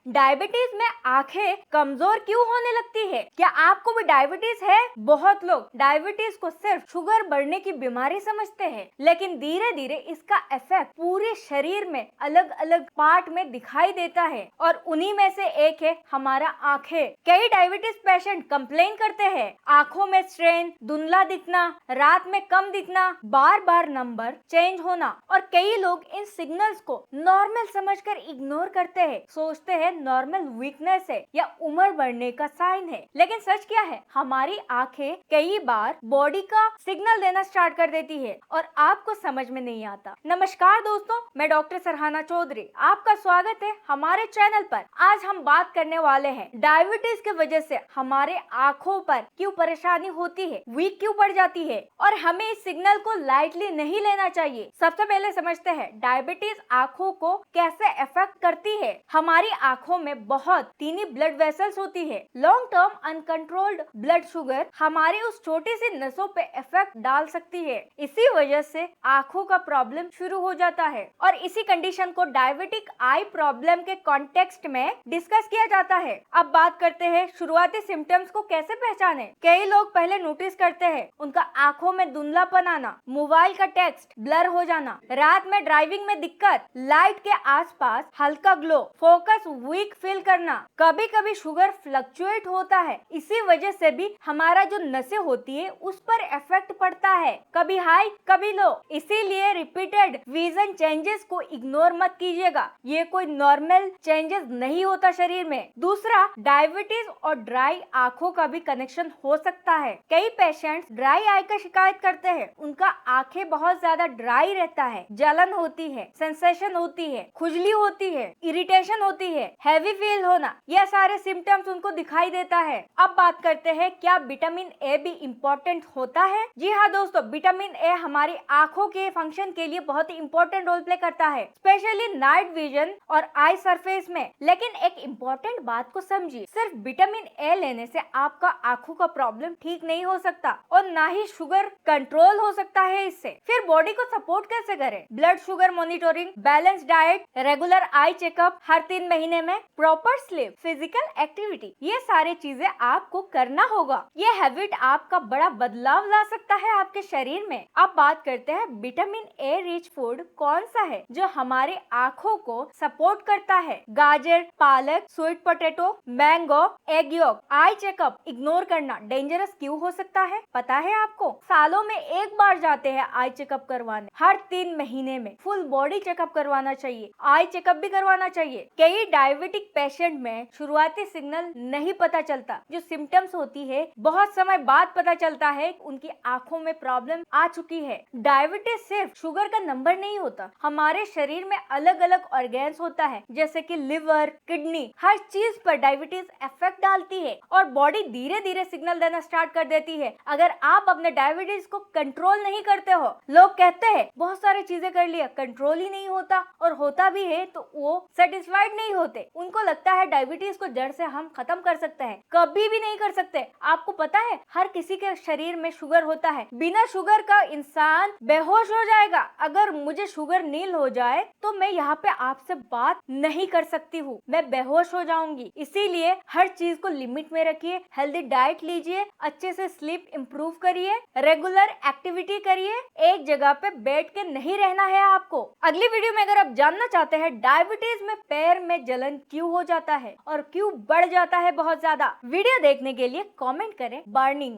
Diabetes में आंखें कमजोर क्यों होने लगती है? क्या आपको भी डायबिटीज है? बहुत लोग डायबिटीज को सिर्फ शुगर बढ़ने की बीमारी समझते हैं, लेकिन धीरे धीरे इसका इफेक्ट पूरे शरीर में अलग अलग पार्ट में दिखाई देता है और उन्हीं में से एक है हमारा आंखें। कई डायबिटीज पेशेंट कंप्लेन करते हैं आंखों में स्ट्रेन, धुंधला दिखना, रात में कम दिखना, बार बार नंबर चेंज होना, और कई लोग इन सिग्नल्स को नॉर्मल समझकर इग्नोर करते हैं, सोचते हैं नॉर्मल वीकनेस है या उम्र बढ़ने का साइन है। लेकिन सच क्या है? हमारी आंखें कई बार बॉडी का सिग्नल देना स्टार्ट कर देती है और आपको समझ में नहीं आता। नमस्कार दोस्तों, मैं डॉक्टर सरहाना चौधरी, आपका स्वागत है हमारे चैनल पर। आज हम बात करने वाले हैं डायबिटीज की वजह से हमारे आंखों पर क्यों परेशानी होती है, वीक क्यों पड़ जाती है और हमें इस सिग्नल को लाइटली नहीं लेना चाहिए। सबसे पहले समझते हैं डायबिटीज आंखों को कैसे अफेक्ट करती है। हमारी आंखों में बहुत टीनी ब्लड वेसल्स होती है। Long term uncontrolled blood sugar हमारी उस छोटी सी नसों पे इफेक्ट डाल सकती है। इसी वजह से आंखों का प्रॉब्लम शुरू हो जाता है और इसी कंडीशन को डायबिटिक आई प्रॉब्लम के कॉन्टेक्स्ट में डिस्कस किया जाता है। अब बात करते हैं शुरुआती सिम्टम्स को कैसे पहचाने। कई लोग पहले नोटिस करते हैं उनका आंखों में धुंधलापन आना, मोबाइल का टेक्स्ट ब्लर हो जाना, रात में ड्राइविंग में दिक्कत, लाइट के आसपास हल्का ग्लो, फोकस वीक फील करना, कभी कभी शुगर फ्लक्चुएट होता है। इसी वजह से भी हमारा जो नसें होती है उस पर इफेक्ट पड़ता है, कभी हाई कभी लो। इसीलिए रिपीटेड विजन चेंजेस को इग्नोर मत कीजिएगा, ये कोई नॉर्मल चेंजेस नहीं होता शरीर में। दूसरा, डायबिटीज और ड्राई आंखों का भी कनेक्शन हो सकता है। कई पेशेंट्स ड्राई आई का शिकायत करते हैं, उनका आंखें बहुत ज्यादा ड्राई रहता है, जलन होती है, सेंसेशन होती है, खुजली होती है, इरिटेशन होती है, हैवी फील होना, यह सारे सिम्टम्स उनको दिखाई देता है। अब बात करते हैं क्या विटामिन ए भी इम्पोर्टेंट होता है? जी हाँ दोस्तों, विटामिन ए हमारी आंखों के फंक्शन के लिए बहुत ही इम्पोर्टेंट रोल प्ले करता है, स्पेशली नाइट विजन और आई सरफेस में। लेकिन एक इम्पोर्टेंट बात को समझिए, सिर्फ विटामिन ए लेने से आपका आंखों का प्रॉब्लम ठीक नहीं हो सकता और ना ही शुगर कंट्रोल हो सकता है इससे। फिर बॉडी को सपोर्ट कैसे करें? Blood sugar monitoring, balance diet, regular eye checkup हर 3 महीने में, प्रॉपर स्लीप, फिजिकल एक्टिविटी, ये सारी चीजें आपको करना होगा। ये हैबिट आपका बड़ा बदलाव ला सकता है आपके शरीर में। अब बात करते हैं विटामिन ए रिच फूड कौन सा है जो हमारे आंखों को सपोर्ट करता है। गाजर, पालक, sweet potato, mango, egg York. Eye checkup ignore करना डेंजरस क्यों हो सकता है पता है आपको? सालों में एक बार जाते हैं आई चेकअप करवाने, हर 3 महीने में फुल बॉडी चेकअप करवाना चाहिए, आई चेकअप भी करवाना चाहिए। कई डायबिटिक पेशेंट में शुरुआती सिग्नल नहीं पता चलता, जो सिम्टम्स होती है बहुत समय बाद पता चलता है उनकी आंखों में प्रॉब्लम आ चुकी है। डायबिटीज सिर्फ शुगर का नंबर नहीं होता, हमारे शरीर में अलग अलग ऑर्गेन्स होता है, जैसे कि लिवर, किडनी, हर चीज पर डायबिटीज इफेक्ट डालती है और बॉडी धीरे धीरे सिग्नल देना स्टार्ट कर देती है अगर आप अपने डायबिटीज को कंट्रोल नहीं करते हो। लोग कहते हैं बहुत सारी चीजें कर लिया, कंट्रोल ही नहीं होता, और होता भी है तो वो सेटिस्फाइड नहीं होते। उनको लगता है डायबिटीज को जड़ से हम खत्म कर सकते हैं, कभी भी नहीं कर सकते। आपको पता है हर किसी के शरीर में शुगर होता है, बिना शुगर का इंसान बेहोश हो जाएगा। अगर मुझे शुगर नील हो जाए तो मैं यहाँ पे आपसे बात नहीं कर सकती हूँ, मैं बेहोश हो जाऊंगी। इसीलिए हर चीज को लिमिट में रखिए, हेल्दी डाइट लीजिए, अच्छे से स्लीप इंप्रूव करिए, रेगुलर एक्टिविटी करिए, एक जगह पे बैठ के नहीं रहना है आपको। अगली वीडियो में अगर आप जानना चाहते हैं डायबिटीज में पैर में जलन क्यों हो जाता है और क्यों बढ़ जाता है बहुत ज्यादा, वीडियो देखने के लिए कमेंट करें बर्निंग।